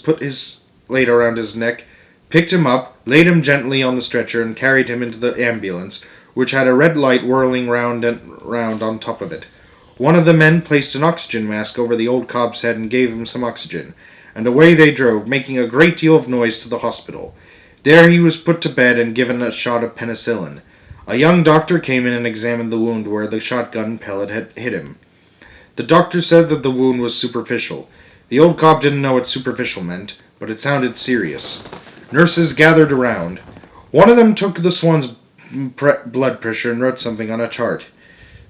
put his laid around his neck, picked him up, laid him gently on the stretcher, and carried him into the ambulance, which had a red light whirling round and round on top of it. One of the men placed an oxygen mask over the old cob's head and gave him some oxygen, and away they drove, making a great deal of noise, to the hospital. There he was put to bed and given a shot of penicillin. A young doctor came in and examined the wound where the shotgun pellet had hit him. The doctor said that the wound was superficial. The old cob didn't know what superficial meant, but it sounded serious. Nurses gathered around. One of them took the Swan's blood pressure and wrote something on a chart.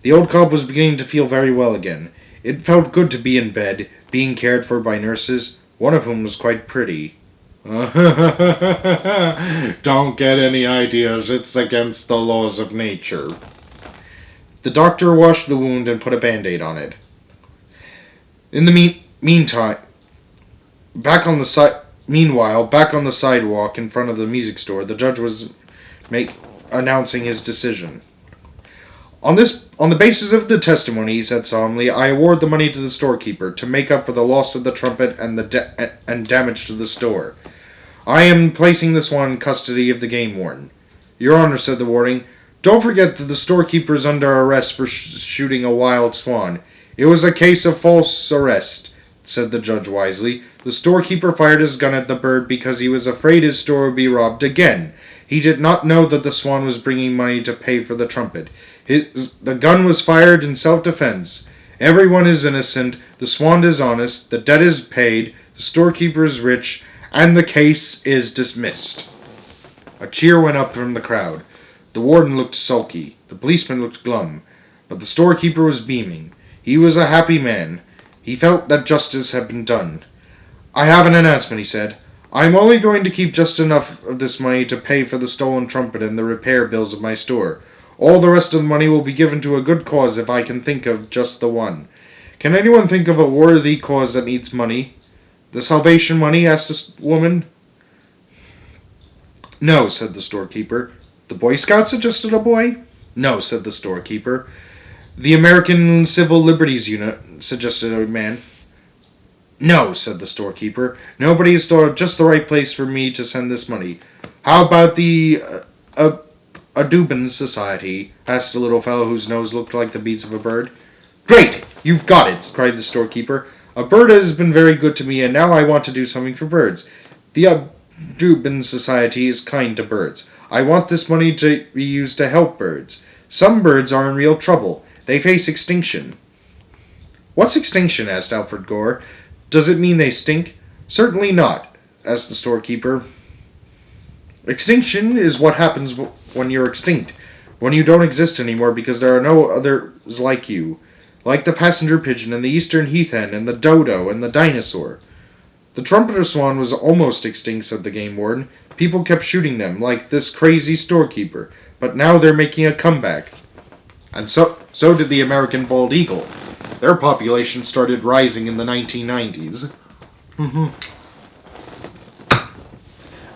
The old cob was beginning to feel very well again. It felt good to be in bed, being cared for by nurses, one of whom was quite pretty. Don't get any ideas, it's against the laws of nature. The doctor washed the wound and put a band-aid on it. In the meantime, back on the sidewalk in front of the music store, the judge was announcing his decision. On the basis of the testimony, he said solemnly, I award the money to the storekeeper to make up for the loss of the trumpet and damage to the store. I am placing the Swan in custody of the game warden. Your Honor, said the warden, don't forget that the storekeeper is under arrest for shooting a wild swan. It was a case of false arrest, said the judge ise. The storekeeper fired his gun at the bird because he was afraid his store would be robbed again. He did not know that the Swan was bringing money to pay for the trumpet. The gun was fired in self-defense. Everyone is innocent, the Swan is honest, the debt is paid, the storekeeper is rich, and the case is dismissed. A cheer went up from the crowd. The warden looked sulky, the policeman looked glum, but the storekeeper was beaming. He was a happy man. He felt that justice had been done. I have an announcement, he said. I am only going to keep just enough of this money to pay for the stolen trumpet and the repair bills of my store. All the rest of the money will be given to a good cause if I can think of just the one. Can anyone think of a worthy cause that needs money? The salvation money? Asked the woman. No, said the storekeeper. The Boy Scouts? Suggested a boy. No, said the storekeeper. The American Civil Liberties Unit? Suggested a man. No, said the storekeeper. Nobody is just the right place for me to send this money. How about the Audubon Society? Asked a little fellow whose nose looked like the beaks of a bird. Great! You've got it, cried the storekeeper. A bird has been very good to me, and now I want to do something for birds. The Audubon Society is kind to birds. I want this money to be used to help birds. Some birds are in real trouble. They face extinction. What's extinction? Asked Alfred Gore. Does it mean they stink? Certainly not, asked the storekeeper. Extinction is what happens when you're extinct, when you don't exist anymore because there are no others like you, like the passenger pigeon and the eastern heath hen and the dodo and the dinosaur. The trumpeter swan was almost extinct, said the game warden. People kept shooting them, like this crazy storekeeper, but now they're making a comeback. And so did the American bald eagle. Their population started rising in the 1990s. And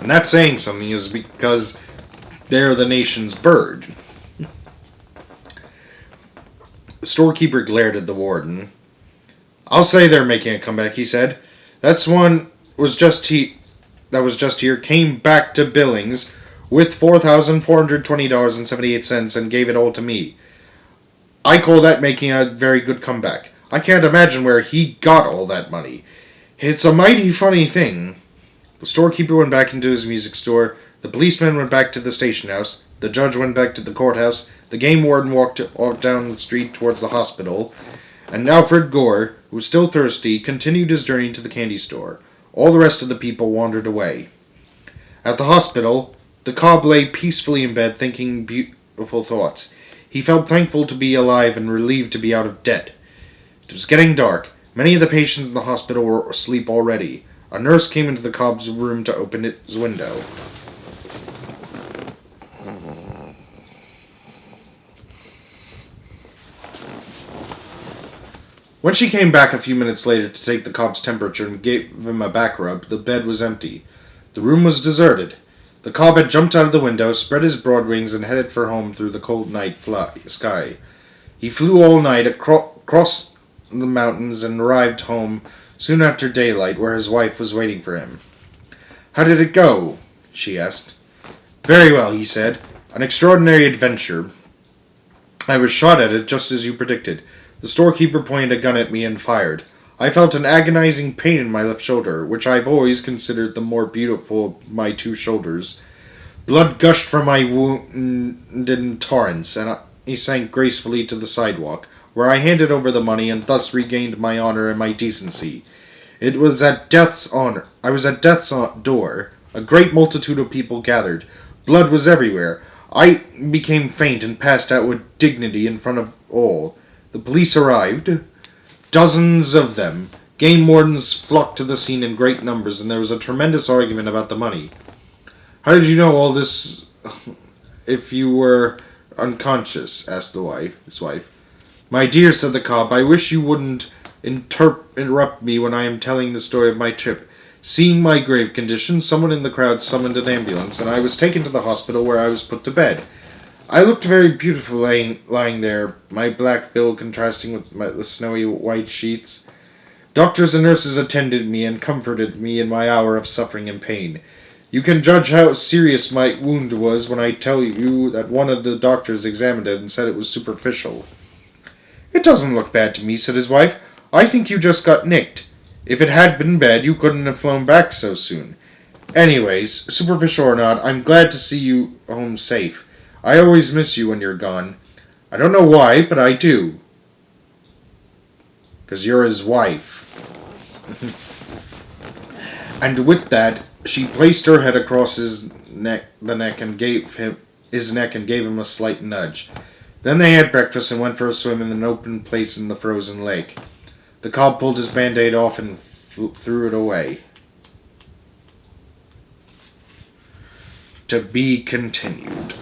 that's saying something, is because they're the nation's bird. The storekeeper glared at the warden. I'll say they're making a comeback, he said. That was just here, came back to Billings with $4,420.78 and gave it all to me. I call that making a very good comeback. I can't imagine where he got all that money. It's a mighty funny thing. The storekeeper went back into his music store. The policeman went back to the station house. The judge went back to the courthouse. The game warden walked down the street towards the hospital. And Alfred Gore, who was still thirsty, continued his journey to the candy store. All the rest of the people wandered away. At the hospital, the cob lay peacefully in bed thinking beautiful thoughts. He felt thankful to be alive and relieved to be out of debt. It was getting dark. Many of the patients in the hospital were asleep already. A nurse came into the cob's room to open his window. When she came back a few minutes later to take the cob's temperature and gave him a back rub, the bed was empty. The room was deserted. The cob had jumped out of the window, spread his broad wings, and headed for home through the cold night sky. He flew all night across the mountains and arrived home soon after daylight, where his wife was waiting for him. "How did it go?" she asked. "Very well," he said. "An extraordinary adventure. I was shot at it just as you predicted. The storekeeper pointed a gun at me and fired. I felt an agonizing pain in my left shoulder, which I've always considered the more beautiful of my two shoulders. Blood gushed from my wound in torrents, and I sank gracefully to the sidewalk, where I handed over the money and thus regained my honor and my decency. It was at death's honor. I was at death's door. A great multitude of people gathered. Blood was everywhere. I became faint and passed out with dignity in front of all. The police arrived. Dozens of them. Game wardens flocked to the scene in great numbers, and there was a tremendous argument about the money." "How did you know all this if you were unconscious?" asked his wife. "My dear," said the cop, "I wish you wouldn't interrupt me when I am telling the story of my trip. Seeing my grave condition, someone in the crowd summoned an ambulance, and I was taken to the hospital where I was put to bed. I looked very beautiful lying there, my black bill contrasting with the snowy white sheets. Doctors and nurses attended me and comforted me in my hour of suffering and pain. You can judge how serious my wound was when I tell you that one of the doctors examined it and said it was superficial." "It doesn't look bad to me," said his wife. "I think you just got nicked. If it had been bad, you couldn't have flown back so soon. Anyways, superficial or not, I'm glad to see you home safe. I always miss you when you're gone. I don't know why, but I do. 'Cause you're his wife." And with that, she placed her head across his neck, and gave him a slight nudge. Then they had breakfast and went for a swim in an open place in the frozen lake. The cop pulled his band-aid off and threw it away. To be continued.